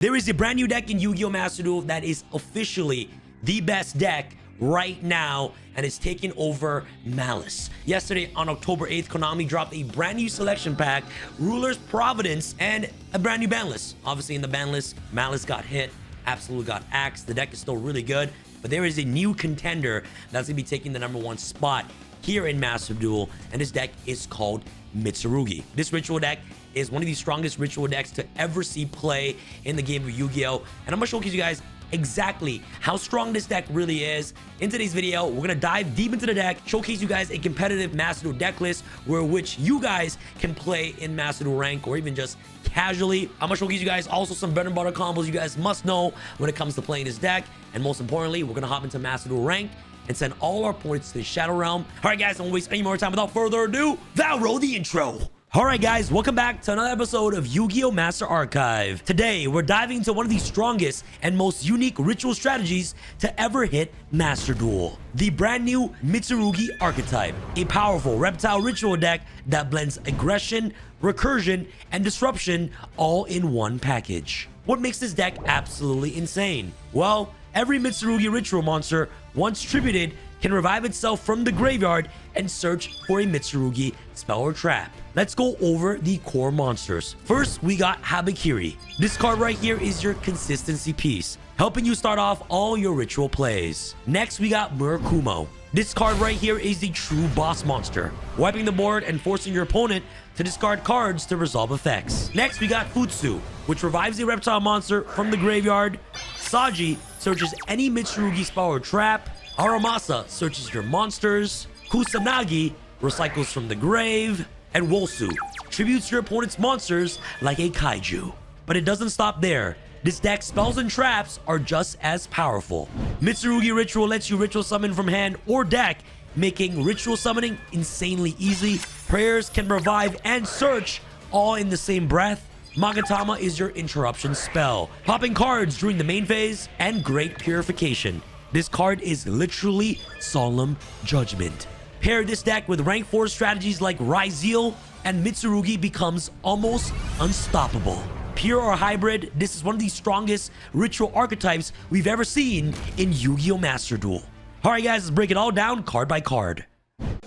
There is a brand new deck in Yu-Gi-Oh! Master Duel that is officially the best deck right now, and it's taking over Malice. Yesterday on October 8th, Konami dropped a brand new selection pack, Ruler's Providence, and a brand new ban list. Obviously in the ban list, Malice got hit, Absolute got axed. The deck is still really good, but there is a new contender that's gonna be taking the #1 spot here in Master Duel, and this deck is called MITSURUGI. This ritual deck is one of the strongest ritual decks to ever see play in the game of Yu-Gi-Oh! And I'm gonna showcase you guys exactly how strong this deck really is. In today's video, we're gonna dive deep into the deck, showcase you guys a competitive Master Duel deck list where which you guys can play in Master Duel rank or even just casually. I'm gonna showcase you guys also some bread and butter combos you guys must know when it comes to playing this deck. And most importantly, we're gonna hop into Master Duel rank and send all our points to the Shadow Realm. All right, guys, don't waste any more time. Without further ado, Val, roll the intro. All right, guys, welcome back to another episode of Yu-Gi-Oh! Master Archive. Today, we're diving into one of the strongest and most unique ritual strategies to ever hit Master Duel. The brand new MITSURUGI archetype, a powerful reptile ritual deck that blends aggression, recursion, and disruption all in one package. What makes this deck absolutely insane? Well, every MITSURUGI ritual monster, once tributed, can revive itself from the graveyard and search for a MITSURUGI spell or trap. Let's go over the core monsters. First, we got Habakiri. This card right here is your consistency piece, helping you start off all your ritual plays. Next, we got Murakumo. This card right here is the true boss monster, wiping the board and forcing your opponent to discard cards to resolve effects. Next, we got Futsu, which revives a reptile monster from the graveyard. Saji searches any MITSURUGI spell or trap. Aramasa searches your monsters. Kusanagi recycles from the grave. And Wolsu tributes your opponent's monsters like a kaiju. But it doesn't stop there. This deck's spells and traps are just as powerful. MITSURUGI Ritual lets you ritual summon from hand or deck, making ritual summoning insanely easy. Prayers can revive and search all in the same breath. Magatama is your interruption spell, popping cards during the main phase, and Great Purification. This card is literally Solemn Judgment. Pair this deck with rank 4 strategies like Ryzeal, and MITSURUGI becomes almost unstoppable. Pure or hybrid, this is one of the strongest ritual archetypes we've ever seen in Yu-Gi-Oh! Master Duel. Alright guys, let's break it all down card by card.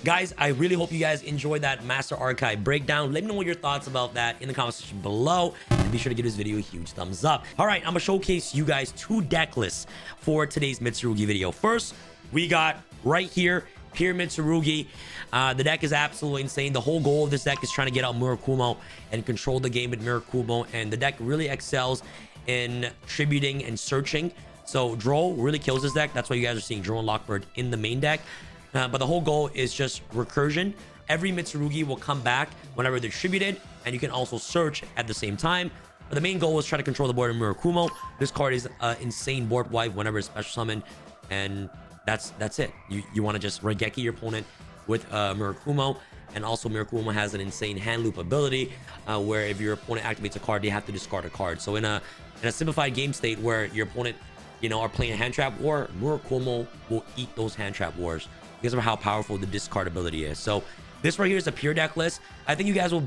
Guys, I really hope you guys enjoyed that Master Archive breakdown. Let me know what your thoughts about that in the comment section below. And be sure to give this video a huge thumbs up. Alright, I'm going to showcase you guys 2 deck lists for today's MITSURUGI video. First, we got right here Pure MITSURUGI. The deck is absolutely insane. The whole goal of this deck is trying to get out Murakumo and control the game with Murakumo. And the deck really excels in tributing and searching. So Droll really kills this deck. That's why you guys are seeing Droll and Lockbird in the main deck. But the whole goal is just recursion. Every MITSURUGI will come back whenever they're tributed, and you can also search at the same time. But the main goal is try to control the board in Murakumo. This card is insane board wipe whenever it's special summon, and that's it. You want to just Regeki your opponent with Murakumo. And also Murakumo has an insane hand loop ability where if your opponent activates a card, they have to discard a card. So in a simplified game state where your opponent, you know, are playing a hand trap war, Murakumo will eat those hand trap wars because of how powerful the discard ability is. So this right here is a pure deck list. I think you guys will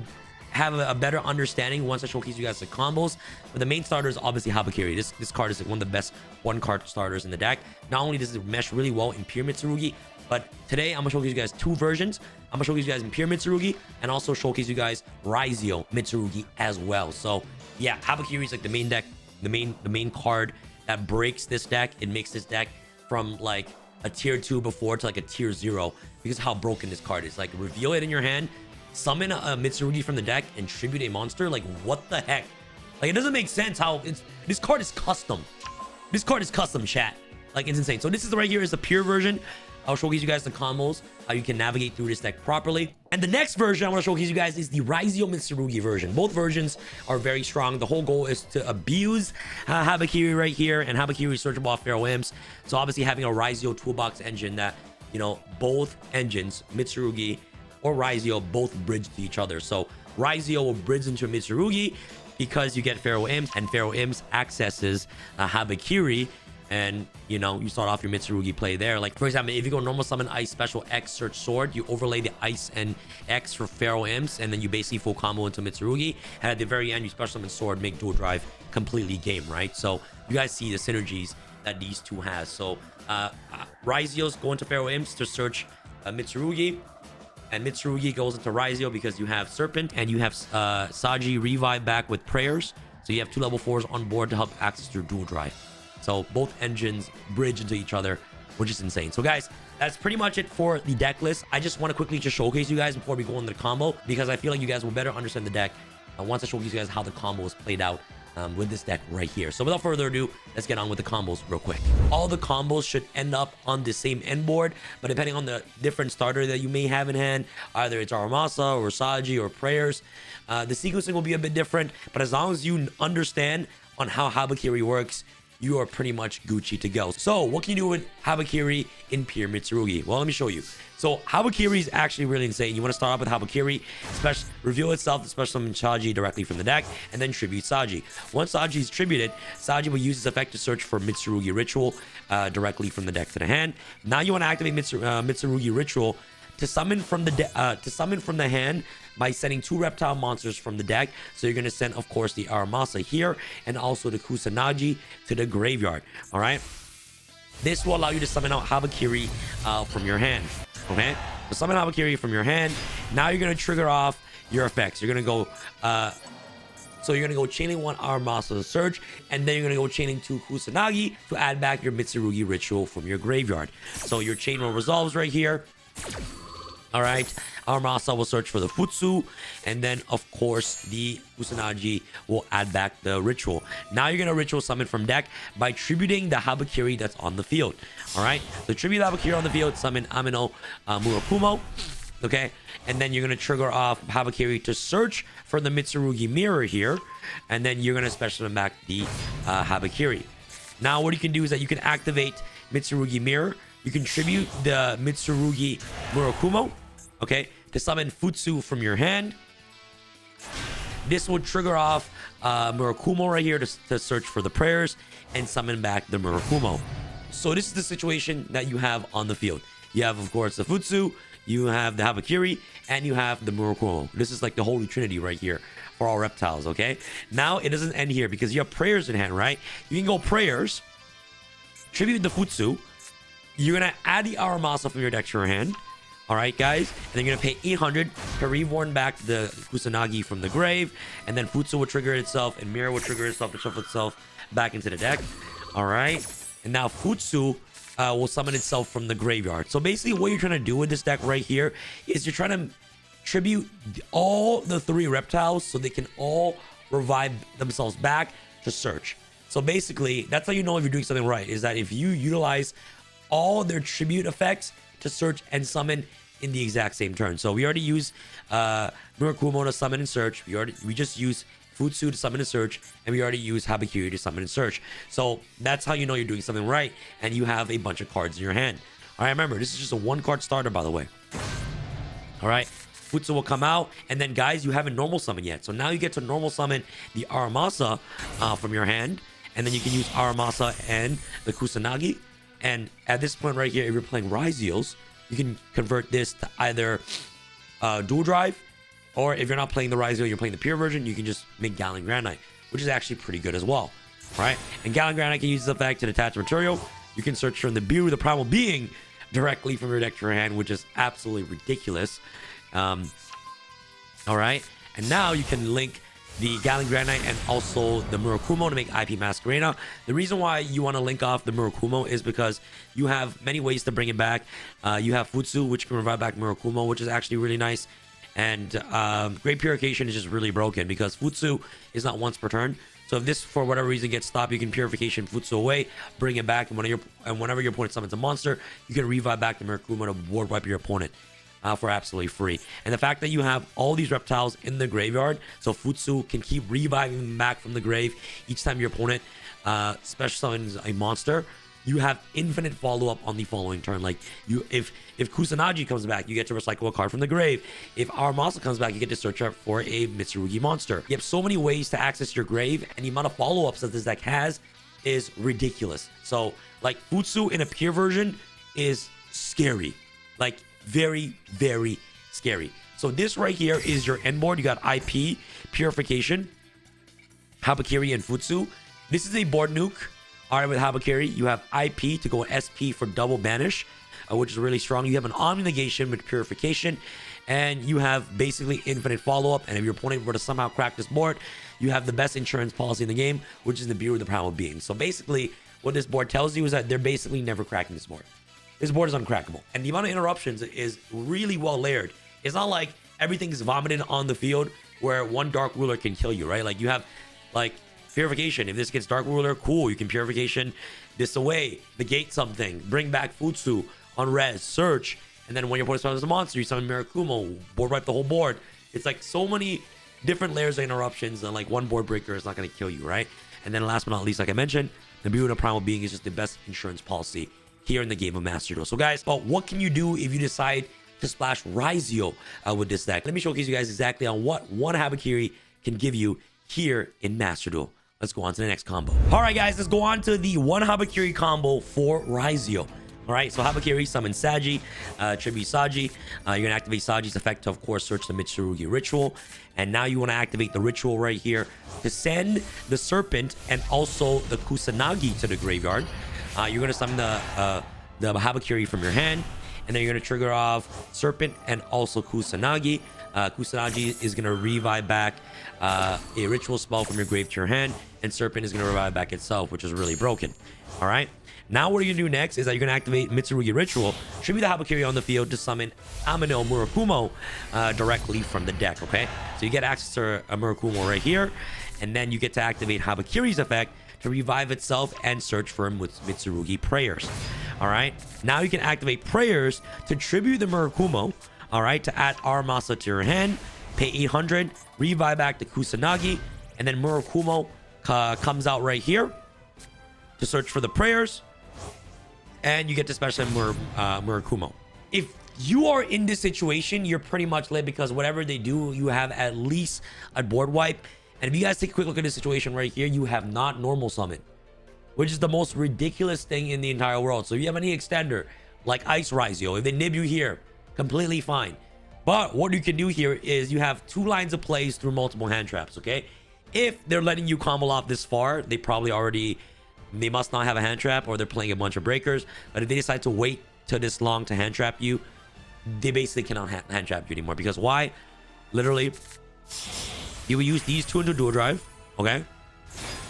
have a better understanding once I showcase you guys the combos. But the main starter is obviously Habakiri. This card is one of the best one-card starters in the deck. Not only does it mesh really well in pure MITSURUGI, but today I'm gonna showcase you guys 2 versions. I'm gonna showcase you guys in pure MITSURUGI and also showcase you guys Ryzeal MITSURUGI as well. So yeah, Habakiri is like the main deck, the main card that breaks this deck. It makes this deck from like a tier 2 before to like a tier 0 because of how broken this card is. Like, reveal it in your hand, summon a MITSURUGI from the deck, and tribute a monster. Like, what the heck? Like, it doesn't make sense how this card is custom. This card is custom, chat. Like, it's insane. So this is right here is the pure version. I'll showcase you guys the combos, how you can navigate through this deck properly. And the next version I want to showcase you guys is the Ryzeal MITSURUGI version. Both versions are very strong. The whole goal is to abuse Habakiri right here, and Habakiri is searchable off Pharaoh Imps. So obviously having a Ryzeal toolbox engine that, you know, both engines, MITSURUGI or Ryzeal, both bridge to each other. So Ryzeal will bridge into MITSURUGI because you get Pharaoh Imps, and Pharaoh Imps accesses Habakiri. And, you know, you start off your MITSURUGI play there. Like, for example, if you go normal summon Ice Special X Search Sword, you overlay the Ice and X for Pharaoh Imps, and then you basically full combo into MITSURUGI. And at the very end, you special summon Sword, make dual drive, completely game, right? So you guys see the synergies that these two has. So Ryzios go into Pharaoh Imps to search Mitsurugi, and Mitsurugi goes into Ryzio because you have Serpent and you have Saji revive back with prayers. So you have 2 level 4s on board to help access your dual drive. So both engines bridge into each other, which is insane. So guys, that's pretty much it for the deck list. I just want to quickly just showcase you guys before we go into the combo, because I feel like you guys will better understand the deck once I showcase you guys how the combo is played out with this deck right here. So without further ado, let's get on with the combos real quick. All the combos should end up on the same end board, but depending on the different starter that you may have in hand, either it's Aramasa or Saji or Prayers, the sequencing will be a bit different, but as long as you understand on how Habakiri works, you are pretty much Gucci to go. So what can you do with Habakiri in pure Mitsurugi? Well, let me show you. So Habakiri is actually really insane. You want to start off with Habakiri, reveal itself to special summon Saji directly from the deck, and then tribute Saji. Once Saji is tributed, Saji will use this effect to search for Mitsurugi Ritual directly from the deck to the hand. Now you want to activate Mitsurugi Ritual to summon from the hand by sending 2 reptile monsters from the deck. So you're going to send, of course, the Aramasa here and also the Kusanagi to the graveyard. All right. This will allow you to summon out Habakiri from your hand. Okay. So summon Habakiri from your hand. Now you're going to trigger off your effects. You're going to go. So you're going to go chaining 1 Aramasa to search, and then you're going to go chaining 2 Kusanagi to add back your Mitsurugi Ritual from your graveyard. So your chain will resolves right here. All right, Aramasa will search for the Futsu, and then of course the Kusanagi will add back the ritual. Now you're gonna ritual summon from deck by tributing the Habakiri that's on the field. All right, so tribute Habakiri on the field, summon Amino Murakumo. Okay, and then you're gonna trigger off Habakiri to search for the Mitsurugi mirror here, and then you're gonna special summon back the Habakiri. Now what you can do is that you can activate Mitsurugi mirror. You can tribute the Mitsurugi Murakumo, okay, to summon Futsu from your hand. This will trigger off Murakumo right here to search for the prayers and summon back the Murakumo. So this is the situation that you have on the field. You have, of course, the Futsu, you have the Habakiri, and you have the Murakumo. This is like the Holy Trinity right here for all reptiles, okay? Now, it doesn't end here because you have prayers in hand, right? You can go prayers, tribute the Futsu. You're going to add the Aramasa from your deck to your hand. All right, guys. And then you're going to pay 800 to reborn back the Kusanagi from the grave. And then Futsu will trigger itself, and Mirror will trigger itself to shuffle itself back into the deck. All right. And now Futsu will summon itself from the graveyard. So basically what you're trying to do with this deck right here is you're trying to tribute all the 3 reptiles so they can all revive themselves back to search. So basically, that's how you know if you're doing something right, is that if you utilize all their tribute effects to search and summon in the exact same turn. So we already used Murakumo to summon and search. We just used Futsu to summon and search, and we already used Habakiri to summon and search. So that's how you know you're doing something right, and you have a bunch of cards in your hand. All right, remember, this is just a 1-card starter, by the way. All right, Futsu will come out, and then guys, you haven't normal summon yet. So now you get to normal summon the Aramasa from your hand, and then you can use Aramasa and the Kusanagi. And at this point right here, if you're playing Ryzios, you can convert this to either dual drive, or if you're not playing the Ryzio, you're playing the pure version, you can just make Gallant Granite, which is actually pretty good as well. Right? And Gallant Granite can use this effect to detach material. You can search from the Beer, the Primal Being, directly from your deck to your hand, which is absolutely ridiculous. All right? And now you can link the Gallant Granite and also the Murakumo to make IP Masquerena. The reason why you want to link off the Murakumo is because you have many ways to bring it back. You have Futsu, which can revive back Murakumo, which is actually really nice. And Great Purification is just really broken because Futsu is not once per turn. So if this, for whatever reason, gets stopped, you can Purification Futsu away, bring it back, and whenever your opponent summons a monster, you can revive back the Murakumo to ward wipe your opponent. For absolutely free. And the fact that you have all these reptiles in the graveyard, so Futsu can keep reviving them back from the grave each time your opponent special summons a monster, you have infinite follow-up on the following turn. Like, if Kusanagi comes back, you get to recycle a card from the grave. If Aramasa comes back, you get to search out for a Mitsurugi monster. You have so many ways to access your grave, and the amount of follow-ups that this deck has is ridiculous. So, like, Futsu in a pure version is scary. Like, very, very scary. So this right here is your end board. You got IP, Purification, Habakiri and Futsu. This is a board nuke. All right, with Habakiri, you have IP to go SP for double banish, which is really strong. You have an Omni Negation with Purification, and you have basically infinite follow-up. And if your opponent were to somehow crack this board, you have the best insurance policy in the game, which is the Bureau of the Primal Being. So basically, what this board tells you is that they're basically never cracking this board. This board is uncrackable. And the amount of interruptions is really well layered. It's not like everything is vomited on the field where one Dark Ruler can kill you, right? Like you have like Purification. If this gets Dark Ruler, cool. You can Purification this away, negate something, bring back Futsu on res, search. And then when your opponent spawns a monster, you summon Mirakumo, board wipe the whole board. It's like so many different layers of interruptions, and like one board breaker is not going to kill you, right? And then last but not least, like I mentioned, the Bureau of Primal Being is just the best insurance policy here in the game of Master Duel. So guys, what can you do if you decide to splash Raizio with this deck? Let me showcase you guys exactly on what one Habakiri can give you here in Master Duel. Let's go on to the next combo. All right, guys, let's go on to the one Habakiri combo for Raizio. All right, so Habakiri, summon Saji, tribute Saji. You're gonna activate Saji's effect to, of course, search the Mitsurugi ritual. And now you want to activate the ritual right here to send the Serpent and also the Kusanagi to the graveyard. You're gonna summon the Habakiri from your hand, and then you're gonna trigger off Serpent and also Kusanagi. Kusanagi is gonna revive back a ritual spell from your grave to your hand, and Serpent is gonna revive back itself, which is really broken. All right. Now what you're gonna do next is that you're gonna activate Mitsurugi Ritual, tribute the Habakiri on the field to summon Amino Murakumo directly from the deck. Okay, so you get access to a Murakumo right here, and then you get to activate Habakiri's effect to revive itself and search for him with Mitsurugi Prayers. All right, now you can activate Prayers to tribute the Murakumo. All right, to add Aramasa to your hand, pay 800, revive back the Kusanagi, and then Murakumo comes out right here to search for the Prayers, and you get to special Murakumo. If you are in this situation, you're pretty much lit because whatever they do, you have at least a board wipe. And if you guys take a quick look at this situation right here, you have not normal summon, which is the most ridiculous thing in the entire world. So if you have any extender like Ice Raizio, if they nib you here, completely fine. But what you can do here is you have two lines of plays through multiple hand traps, okay? If they're letting you combo off this far, they probably already, they must not have a hand trap, or they're playing a bunch of breakers. But if they decide to wait till this long to hand trap you, they basically cannot hand trap you anymore. Because why? Literally, you will use these two into Dual Drive, okay?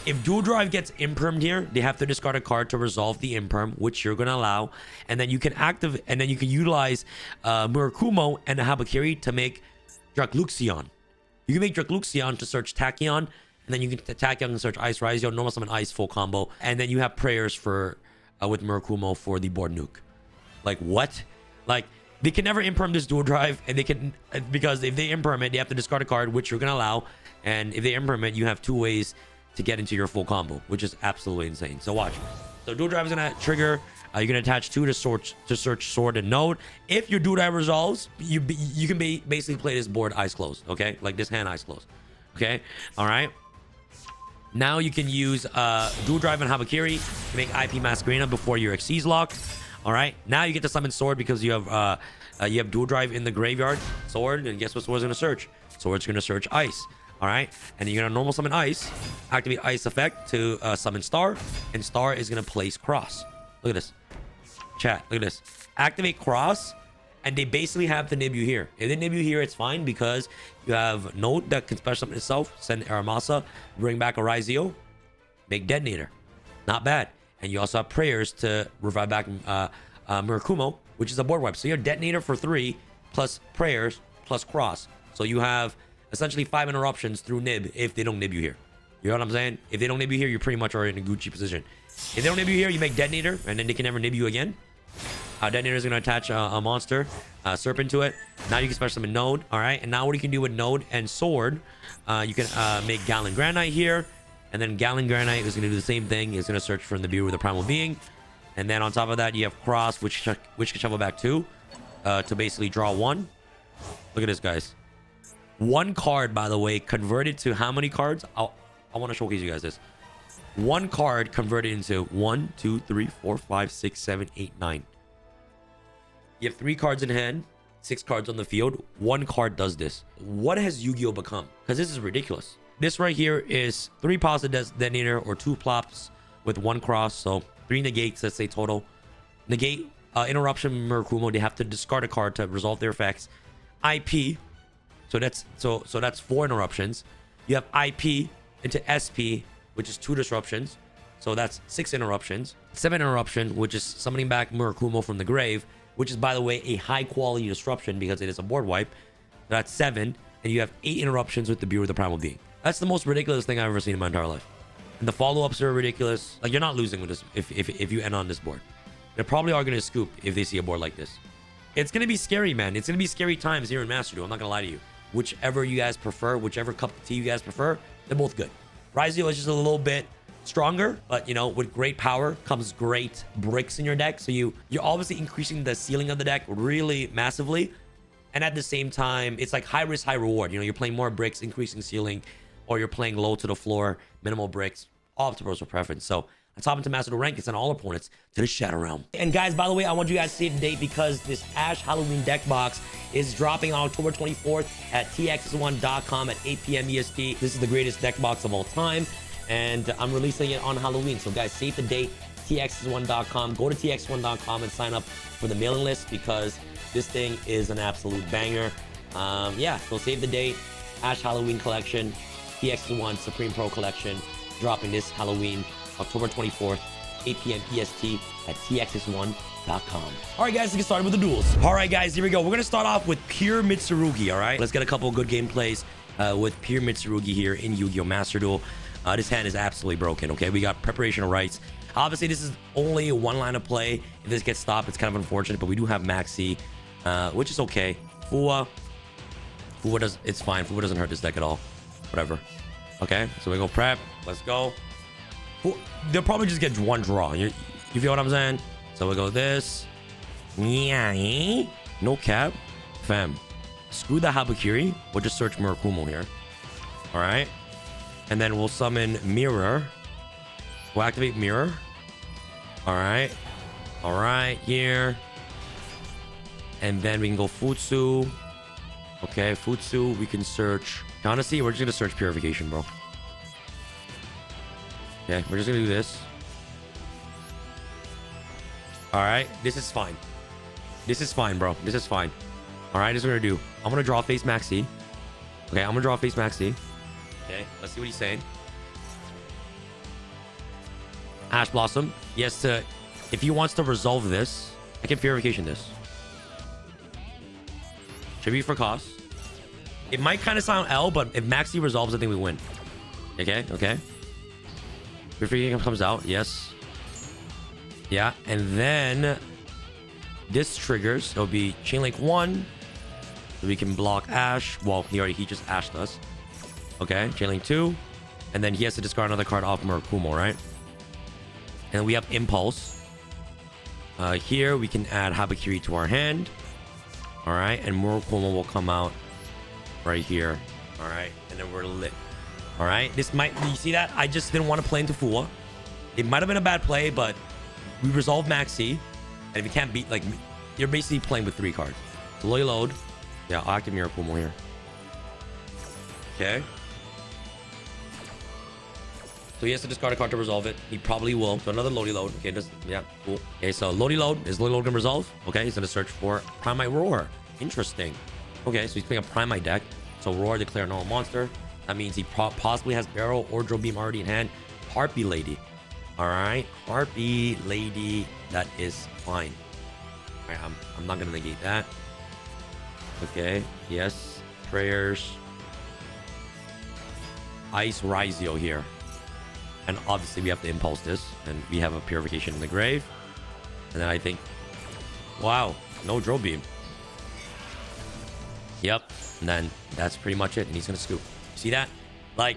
If Dual Drive gets impermed here, they have to discard a card to resolve the imperm, which you're going to allow. And then you can activate, and then you can utilize Murakumo and the Habakiri to make Dracluxion. You can make Dracluxion to search Tachyon, and then you can Tachyon and search Ice Raizio, normal summon Ice, full combo. And then you have Prayers for with Murakumo for the board nuke. Like, what? Like, they can never imperm this Dual Drive, and they can, because if they imperm it, they have to discard a card, which you're going to allow. And if they imperm it, you have two ways to get into your full combo, which is absolutely insane. So watch. So Dual Drive is going to trigger. You're going to attach two to search Sword and Node. If your Dual Drive resolves, you can basically play this board eyes closed, okay? Like this hand eyes closed, okay? All right. Now you can use Dual Drive and Habakiri to make IP Masquerena before your Xyz lock. All right. Now you get to summon Sword because you have Dual Drive in the graveyard. Sword, and guess what Sword's going to search? Sword's going to search Ice. All right, and you're gonna normal summon Ice, activate Ice effect to summon Star, and Star is gonna place Cross. Look at this, chat. Look at this. Activate Cross, and they basically have to nib you here. If they nib you here, it's fine because you have Node that can special summon itself, send Aramasa, bring back a Raizio, make Detonator. Not bad. And you also have Prayers to revive back Murakumo, which is a board wipe. So you're Detonator for 3 plus Prayers plus Cross. So you have essentially 5 interruptions through nib if they don't nib you here. You know what I'm saying? If they don't nib you here, you pretty much are in a Gucci position. If they don't nib you here, you make Detonator, and then they can never nib you again. Detonator is going to attach a monster, Serpent to it. Now you can special summon Node, all right? And now what you can do with Node and Sword, you can make Gallon Granite here, and then Gallon Granite is going to do the same thing. It's going to search from the Bureau of the Primal Being. And then on top of that, you have Cross, which can shuffle back 2 to basically draw 1. Look at this, guys. 1 card, by the way, converted to how many cards? I want to showcase you guys this. 1 card converted into 1, 2, 3, 4, 5, 6, 7, 8, 9. You have 3 cards in hand, 6 cards on the field. 1 card does this. What has Yu-Gi-Oh become? Because this is ridiculous. this right here is 3 positive detonator or 2 plops with 1 cross. So 3 negates, let's say total. Negate, interruption, Murakumo, they have to discard a card to resolve their effects. IP, so that's 4 interruptions. You have IP into SP, which is 2 disruptions. So that's 6 interruptions. 7 interruption, which is summoning back Murakumo from the grave, which is, by the way, a high quality disruption because it is a board wipe. That's 7. And you have 8 interruptions with the Bureau of the Primal Being. That's the most ridiculous thing I've ever seen in my entire life. And the follow-ups are ridiculous. Like, you're not losing with this if you end on this board. They probably are going to scoop if they see a board like this. It's going to be scary, man. It's going to be scary times here in Master Duel. I'm not going to lie to you. Whichever you guys prefer, whichever cup of tea you guys prefer, they're both good. Raizio is just a little bit stronger, but, you know, with great power comes great bricks in your deck. So you're obviously increasing the ceiling of the deck really massively. And at the same time, it's like high risk, high reward. You know, you're playing more bricks, increasing ceiling, or you're playing low to the floor, minimal bricks, all up to personal preference. So let's hop into Master Duel rank and send all opponents to the Shadow Realm. And guys, by the way, I want you guys to save the date because this Ash Halloween deck box is dropping on October 24th at tx1.com at 8 p.m. EST. This is the greatest deck box of all time, and I'm releasing it on Halloween. So guys, save the date, tx1.com. Go to tx1.com and sign up for the mailing list because this thing is an absolute banger. Yeah, so save the date. Ash Halloween collection, TX1 Supreme Pro collection, dropping this Halloween, October 24th, 8 p.m. EST at tx1.com. All right, guys, let's get started with the duels. All right, guys, here we go. We're going to start off with pure MITSURUGI, all right? Let's get a couple of good gameplays with pure MITSURUGI here in Yu-Gi-Oh! Master Duel. This hand is absolutely broken, okay? We got preparation of rights. Obviously, this is only one line of play. If this gets stopped, it's kind of unfortunate, but we do have Maxi, which is okay. Fua does, it's fine. Fua doesn't hurt this deck at all. Whatever. Okay, so we go prep. Let's go. They'll probably just get one draw. You feel what I'm saying? So we go this. Yeah, no cap. Fam. Screw the Habakiri. We'll just search Murakumo here. All right. And then we'll summon Mirror. We'll activate Mirror. All right. All right, here. And then we can go Futsu. Okay, Futsu. We can search. Honestly, we're just going to search Purification, bro. Okay, we're just going to do this. All right, this is fine. This is fine, bro. This is fine. All right, this is what we're going to do. I'm going to draw face Maxi. Okay, I'm going to draw face Maxi. Okay, let's see what he's saying. Ash Blossom. Yes, if he wants to resolve this, I can Purification this. Should be for cost. It might kind of sound L, but if Maxi resolves, I think we win. Okay, okay. Purification comes out, yes. Yeah, and then this triggers. It'll be Chain Link 1. So we can block Ash. Well, he just Ashed us. Okay, Chain Link 2. And then he has to discard another card off Murakumo, right? And we have Impulse. Here we can add Habakiri to our hand. All right, and Murakumo will come out right here. All right, and then we're lit. All right, this might, you see that? I just didn't want to play into Fua. It might have been a bad play, but we resolved Maxi. And if you can't beat, like, you're basically playing with 3 cards. So load. Yeah, I'll active Murakumo here. Okay. So he has to discard a card to resolve it. He probably will. So another load. Okay, yeah, cool. Okay, so load. Is load gonna resolve? Okay, he's gonna search for Primite Roar. Interesting. Okay, so he's playing a Primite deck. So Roar, declare normal monster. That means he possibly has Barrel or Drill Beam already in hand. Harpy Lady. All right, Harpy Lady. That is fine. All right, I'm not gonna negate that. Okay, yes. Prayers. Ice Raizio here. And obviously we have to impulse this. And we have a Purification in the grave. And then I think... Wow. No Drill Beam. Yep. And then that's pretty much it. And he's going to scoop. See that? Like,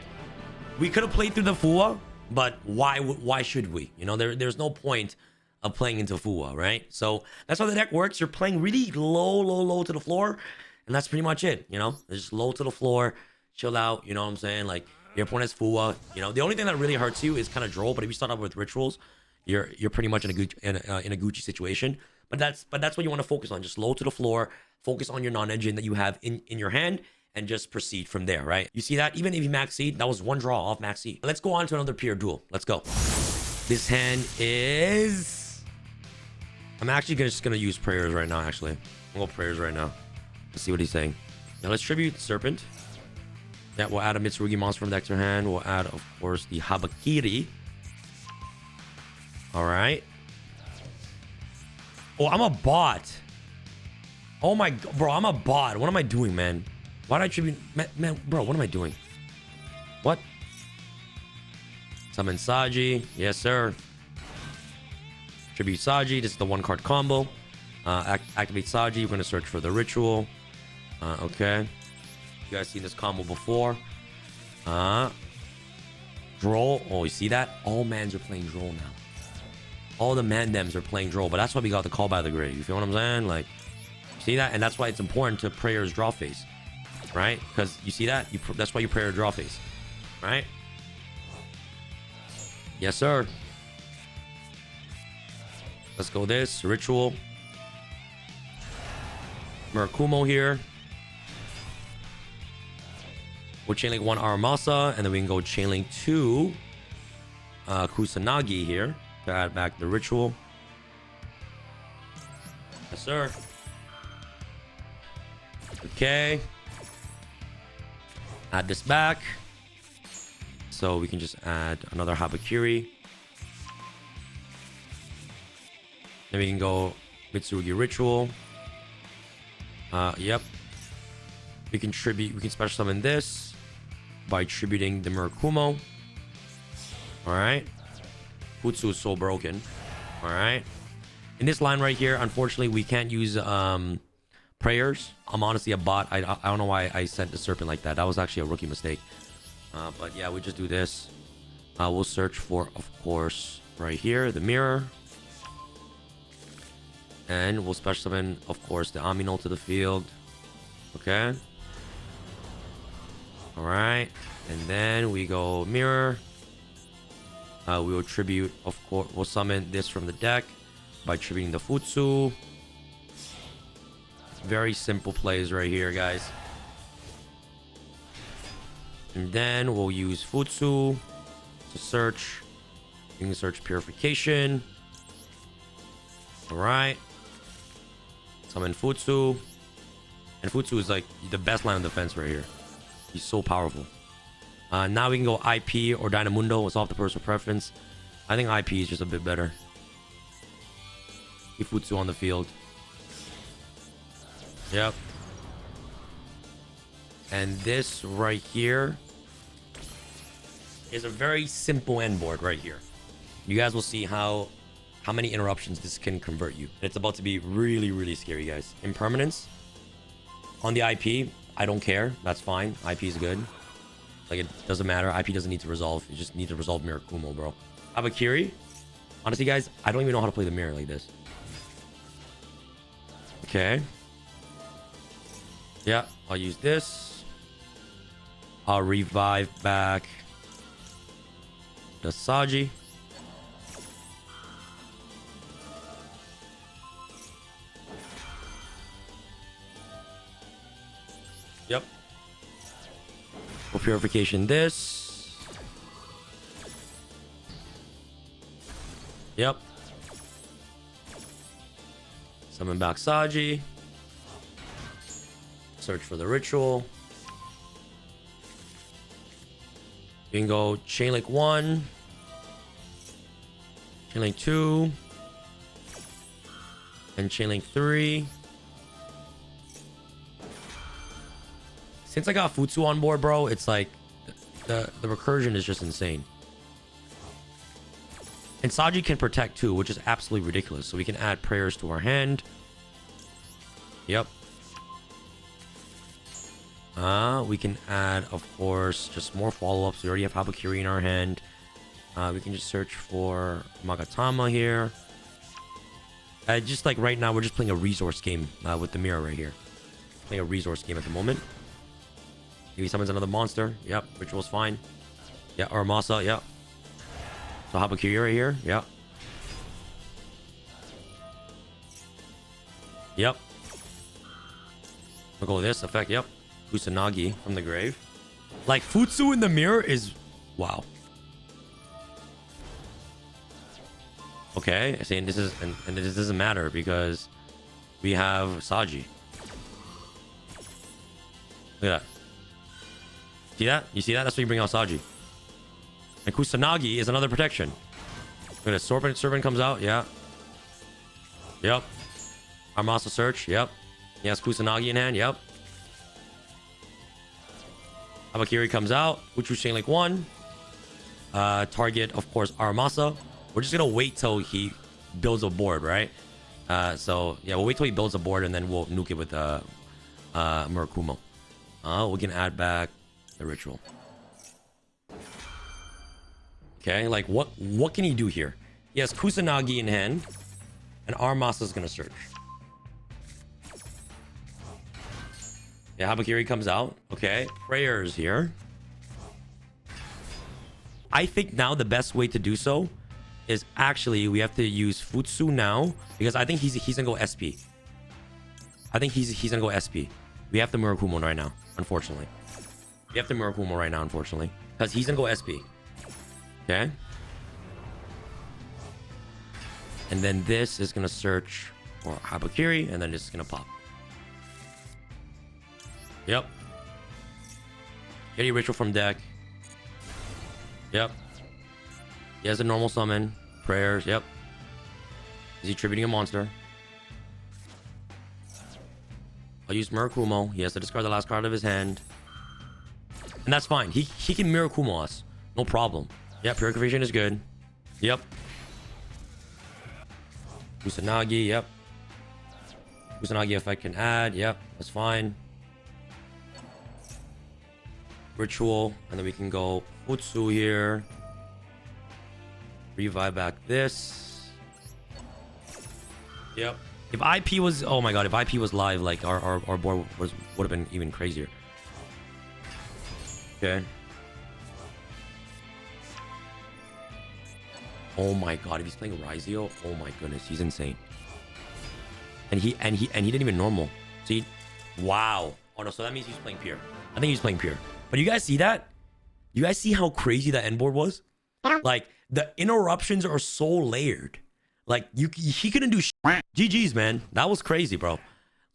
we could have played through the Fua. But why should we? You know, there's no point of playing into Fua, right? So that's how the deck works. You're playing really low to the floor. And that's pretty much it. You know, just low to the floor. Chill out. You know what I'm saying? Like... Your opponent has Fua. You know, the only thing that really hurts you is kind of Droll. But if you start off with Rituals, you're pretty much in a Gucci situation. But that's what you want to focus on. Just low to the floor. Focus on your non-engine that you have in your hand, and just proceed from there, right? You see that? Even if you max seed, that was one draw off max seed. Let's go on to another pure duel. Let's go. This hand is... I'm actually just gonna use prayers right now, actually. I'll go prayers right now. Let's see what he's saying. Now let's tribute Serpent. Yeah, we'll add a Mitsurugi monster from deck to hand. We'll add, of course, the Habakiri. Alright. Oh, I'm a bot. Oh my... Bro, I'm a bot. What am I doing, man? Why did I tribute... Man, bro, what am I doing? What? Summon Saji. Yes, sir. Tribute Saji. This is the one card combo. Activate Saji. We're going to search for the ritual. Okay. You guys seen this combo before. Droll. Oh, you see that? All mans are playing Droll now. All the mandems are playing Droll. But that's why we got the call by the grave. You feel what I'm saying? Like, see that? And that's why it's important to prayer's draw phase. Right? Because you see that? That's why you prayer draw phase. Right? Yes, sir. Let's go this. Ritual. Murakumo here. We'll chainlink 1 Aramasa, and then we can go chainlink 2 Kusanagi here to add back the ritual. Yes, sir. Okay. Add this back. So we can just add another Habakiri. Then we can go Mitsurugi Ritual. Yep. We can special summon this by tributing the Murakumo. Alright. Futsu is so broken. Alright. In this line right here, unfortunately, we can't use prayers. I'm honestly a bot. I don't know why I sent the Serpent like that. That was actually a rookie mistake. But yeah, we just do this. We'll search for, of course, right here, the mirror. And we'll special summon, of course, the Amino to the field. Okay. Alright. And then we go mirror. We will tribute, of course, we'll summon this from the deck by tributing the Futsu. Very simple plays right here, guys. And then we'll use Futsu to search. You can search Purification. Alright. Summon Futsu. And Futsu is like the best line of defense right here. He's so powerful. Now we can go IP or Dynamundo. It's off the personal preference. I think IP is just a bit better. Keep Futsu on the field. Yep. And this right here is a very simple end board right here. You guys will see how many interruptions this can convert you. It's about to be really, really scary, guys. Impermanence on the IP, I don't care. That's fine. IP is good. Like, it doesn't matter. IP doesn't need to resolve. You just need to resolve Mirakumo, bro. Abakiri. Honestly, guys, I don't even know how to play the mirror like this. Okay. Yeah, I'll use this. I'll revive back the Saji. Yep. For purification this. Yep. Summon back Saji. Search for the ritual. You can go Chainlink 1. Chainlink 2. And Chainlink 3. Since I got Futsu on board, bro, it's like the recursion is just insane. And Saji can protect too, which is absolutely ridiculous. So we can add prayers to our hand. Yep. We can add, of course, just more follow-ups. We already have Habakiri in our hand. We can just search for Magatama here. Just like right now, we're just playing a resource game with the mirror right here. Playing a resource game at the moment. If he summons another monster. Yep. Ritual's fine. Yeah. Or Masa. Yep. So Habakiri right here. Yep. Yep. We'll go with this effect. Yep. Kusanagi from the grave. Like, Futsu in the mirror is... Wow. Okay, saying this is... And this doesn't matter because we have Saji. Look at that. See that? You see that? That's why you bring out Saji. And Kusanagi is another protection. Look at this. Serpent comes out. Yeah. Yep. Armasa search. Yep. He has Kusanagi in hand. Yep. Habakiri comes out. Uchu Chain Link 1. Target, of course, Aramasa. We're just going to wait till he builds a board, right? So, yeah, we'll wait till he builds a board and then we'll nuke it with Murakumo. We can add back the ritual. Okay, like what can he do here? He has Kusanagi in hand, and Aramasa is gonna search. Yeah, Habakiri comes out. Okay, prayers here. I think now the best way to do so is actually we have to use Futsu now because I think he's gonna go SP. I think he's gonna go SP. We have the Murakumo right now, unfortunately. We have the Murakumo right now, unfortunately, because he's gonna go SP. Okay. And then this is gonna search for Habakiri, and then this is gonna pop. Yep. Get a ritual from deck. Yep. He has a normal summon. Prayers. Yep. Is he tributing a monster? I'll use Murakumo. He has to discard the last card of his hand. And that's fine. He can Murakumo us. No problem. Yep, Purification is good. Yep. Kusanagi, yep. Kusanagi effect can add. Yep, that's fine. Ritual. And then we can go Futsu here. Revive back this. Yep. If IP was... Oh my god, if IP was live, like, our board would have been even crazier. Okay. Oh my god, if he's playing Raizio, oh my goodness, he's insane. And he didn't even normal. See? Wow. Oh no, so that means he's playing pure. I think he's playing pure. But you guys see that? You guys see how crazy that end board was? Like, the interruptions are so layered. Like, he couldn't do GG's, man. That was crazy, bro.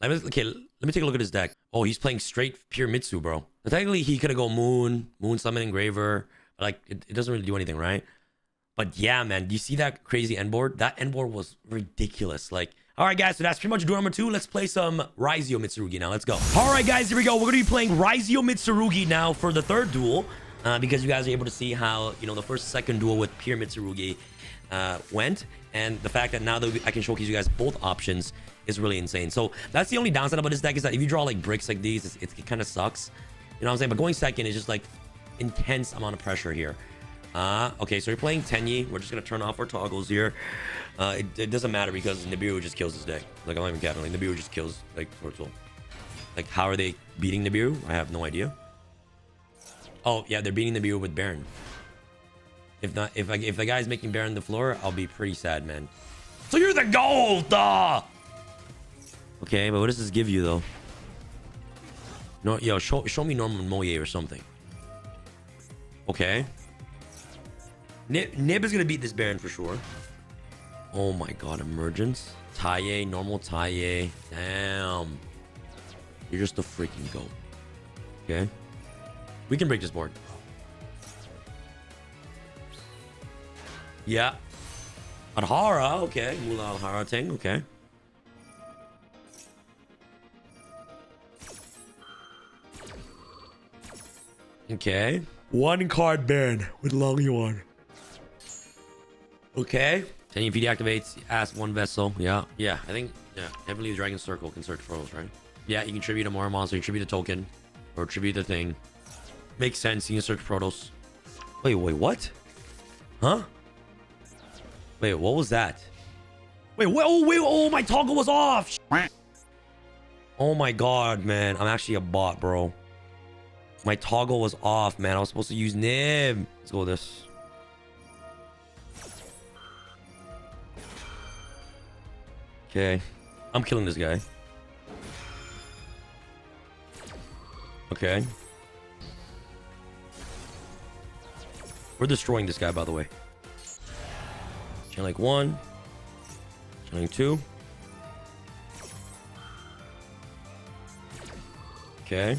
Let me take a look at his deck. Oh, he's playing straight pure Mitsu, bro. Now, technically, he could have go Moon Summon, Engraver. But, like, it doesn't really do anything, right? But yeah, man, do you see that crazy end board? That end board was ridiculous. Like, all right, guys, so that's pretty much duel number 2. Let's play some Raizio Mitsurugi now. Let's go. All right, guys, here we go. We're going to be playing Raizio Mitsurugi now for the third duel. Because you guys are able to see how, you know, the second duel with pure Mitsurugi went. And the fact that now that I can showcase you guys both options is really insane. So that's the only downside about this deck is that if you draw like bricks like these, it kind of sucks. You know what I'm saying? But going second is just like intense amount of pressure here. Okay, so you're playing Tenyi. We're just going to turn off our toggles here. It doesn't matter because Nibiru just kills this deck. Like, I'm not even capping. Like, Nibiru just kills, like, Tortul. Like, how are they beating Nibiru? I have no idea. Oh, yeah, they're beating Nibiru with Baron. If not, if the guy's making Baron the floor, I'll be pretty sad, man. So you're the gold, duh! Okay, but what does this give you, though? No, yo, show me Norman Moye or something. Okay. Nib is gonna beat this Baron for sure. Oh my god, Emergence. Taie, normal Taie. Damn. You're just a freaking goat. Okay. We can break this board. Yeah. Adhara, okay. Mula Adhara thing, okay. Okay. One card Baron with Long Yuan. Okay. Then if he deactivates, ask one vessel. Yeah. Yeah, I think, yeah. Heavenly Dragon Circle can search for those, right? Yeah, you can tribute a more monster, you can tribute a token. Or tribute the thing. Makes sense. You can search Protos. Wait, what? Huh? Wait, what was that? Wait, what? Oh, my toggle was off. Oh my god, man. I'm actually a bot, bro. My toggle was off, man. I was supposed to use Nib. Let's go with this. Okay. I'm killing this guy. Okay. We're destroying this guy, by the way. Chain link 1. Chain link 2. Okay.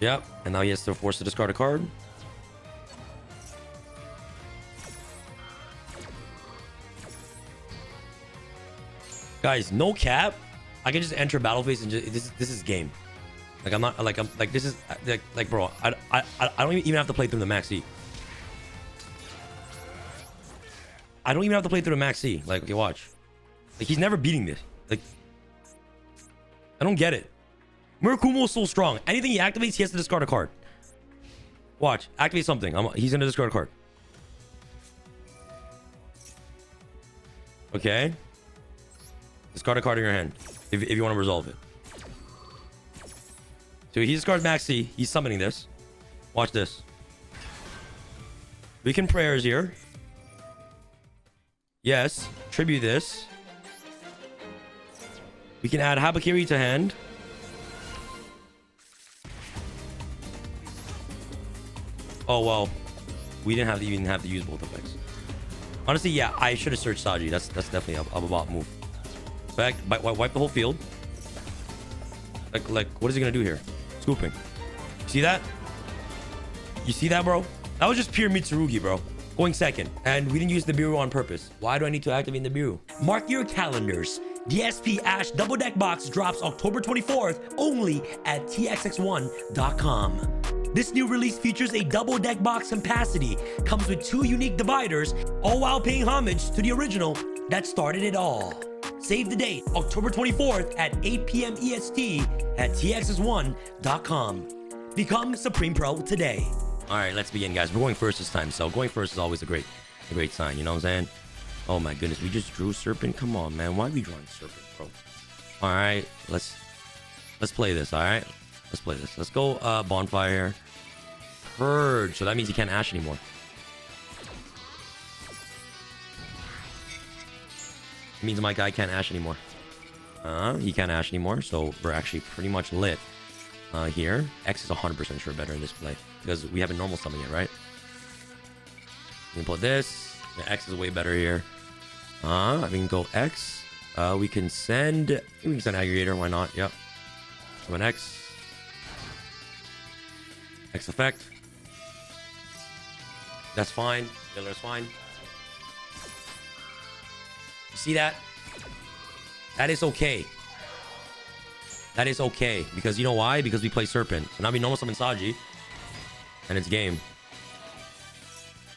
Yep. And now he has to force to discard a card. Guys, no cap. I can just enter battle phase and just this is game. Like I'm not like I'm like this is like bro. I don't even have to play through the max E. I don't even have to play through the max E. Like, okay, watch. Like he's never beating this. Like I don't get it. Murakumo is so strong. Anything he activates, he has to discard a card. Watch. Activate something. He's gonna discard a card. Okay. Discard a card in your hand if you want to resolve it. So he discards Max C. He's summoning this. Watch this. We can prayers here. Yes. Tribute this. We can add Habakiri to hand. Oh, well. We didn't even have to use both effects. Honestly, yeah, I should have searched Saji. That's definitely a bot move. Back, wipe the whole field. Like, what is he gonna do here? Scooping. See that? You see that, bro? That was just pure MITSURUGI, bro. Going second. And we didn't use the Nibiru on purpose. Why do I need to activate the Nibiru? Mark your calendars. DSP Ash Double Deck Box drops October 24th only at txx1.com. This new release features a double deck box capacity, comes with 2 unique dividers, all while paying homage to the original that started it all. Save the date, October 24th at 8 p.m. EST at txx1.com. Become Supreme Pro today. All right, let's begin, guys. We're going first this time, so going first is always a great sign. You know what I'm saying? Oh my goodness, we just drew Serpent. Come on, man. Why are we drawing Serpent, bro? All right, let's play this. All right, let's play this. Let's go Bonfire. Purge. So that means he can't Ash anymore. It means my guy can't Ash anymore. He can't Ash anymore, so we're actually pretty much lit here. X is 100% sure better in this play because we haven't normal summon yet, right? We can put this. The X is way better here. We can go X. We can send Aggregator. Why not? Yep. Summon X. X effect. That's fine. Miller's fine. You see that? That is okay. That is okay. Because you know why? Because we play Serpent. So now we normal summon Saji. And it's game.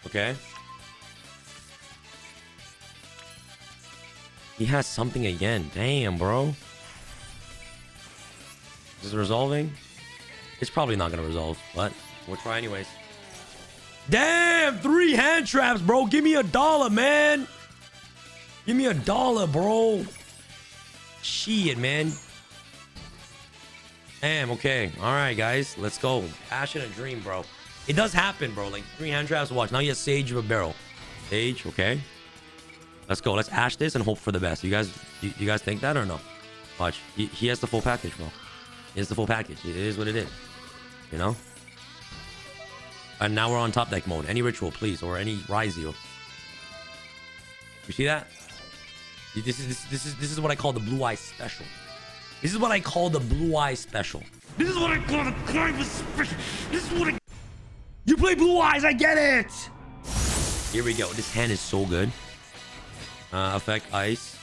Okay. He has something again. Damn, bro. Is it resolving? It's probably not gonna resolve, but we'll try anyways. Damn! 3 hand traps, bro. Give me $1, man. Give me $1, bro. Shit, man. Damn, okay. Alright, guys. Let's go. Ash in a dream, bro. It does happen, bro. Like 3 hand traps. Watch. Now he has Sage of a Barrel. Sage, okay. Let's go. Let's Ash this and hope for the best. You guys think that or no? Watch. He has the full package, bro. He has the full package. It is what it is. You know? And now we're on top deck mode. Any ritual, please, or any Raizio. You see that? This is what I call the blue eye special. This is what I call the blue eye special. This is what I call the Clive special. This is what I... You play blue eyes, I get it! Here we go. This hand is so good. Effect ice.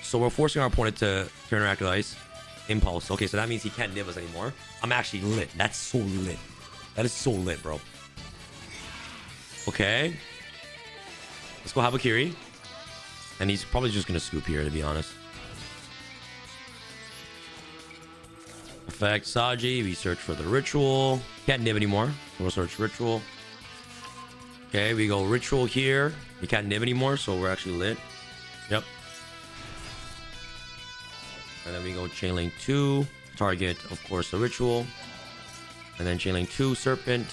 So we're forcing our opponent to interact with ice. Impulse. Okay, so that means he can't nib us anymore. I'm actually lit. That's so lit. That is so lit, bro. Okay. Let's go Habakiri. And he's probably just going to scoop here, to be honest. Effect Saji. We search for the ritual. Can't nib anymore. So we'll search ritual. Okay, we go ritual here. We can't nib anymore, so we're actually lit. Yep. And then we go Chainlink 2. Target, of course, the ritual. And then Chainlink 2, Serpent.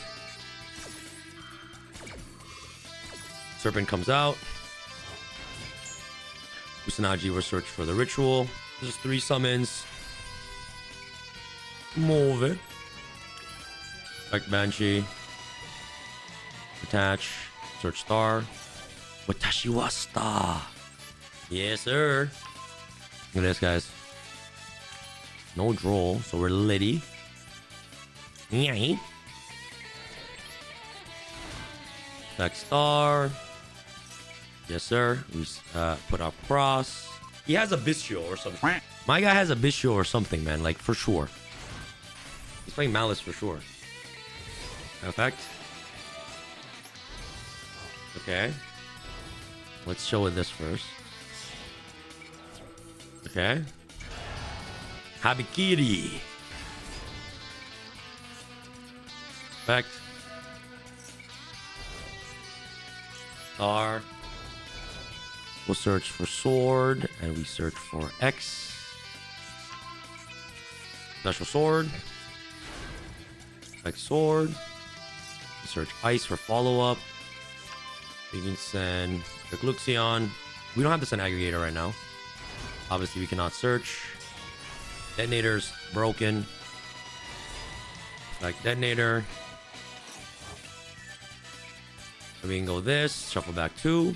Serpent comes out. Kusanagi will search for the ritual. There's 3 summons. Move it. Like Banshee. Attach. Search star. Watashi wa star. Yes, sir. Look at this, guys. No droll, so we're litty. Yeah. Back star. Yes, sir. We put our cross. He has a Bistio or something. My guy has a Bistio or something, man. Like, for sure. He's playing Malice for sure. Effect. Okay. Let's show it this first. Okay. Habikiri. Effect. R. We'll search for sword, and we search for X. Special sword. X sword. We search ice for follow-up. We can send the Gluxion. We don't have to send aggregator right now. Obviously, we cannot search. Detonator's broken. Like detonator. So we can go this. Shuffle back 2.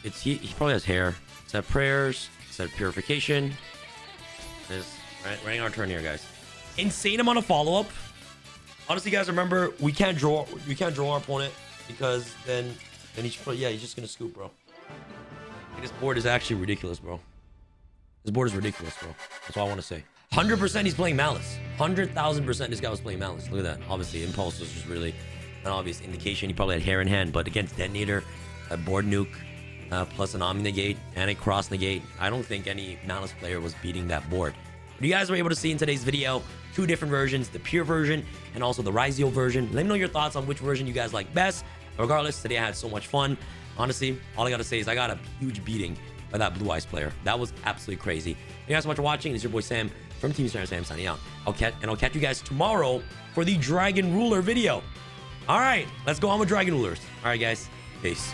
He probably has hair. Set prayers. Set purification. This running our turn here, guys. Insane amount of follow-up. Honestly, guys, remember we can't draw our opponent because then he's just gonna scoop, bro. And this board is actually ridiculous, bro. This board is ridiculous, bro. That's all I want to say. 100% he's playing Malice. 100,000% this guy was playing Malice. Look at that. Obviously, Impulse was just really an obvious indication. He probably had hair in hand, but against Detonator, a board nuke, plus an Omni Negate and a Cross Negate, I don't think any Malice player was beating that board. But you guys were able to see in today's video 2 different versions, the pure version and also the Rizio version. Let me know your thoughts on which version you guys like best. Regardless, today I had so much fun. Honestly, all I gotta say is I got a huge beating by that Blue Eyes player. That was absolutely crazy. Thank you guys so much for watching. It's your boy Sam from Team Sam signing out. I'll catch you guys tomorrow for the Dragon Ruler video. All right, let's go on with Dragon Rulers. All right, guys. Peace.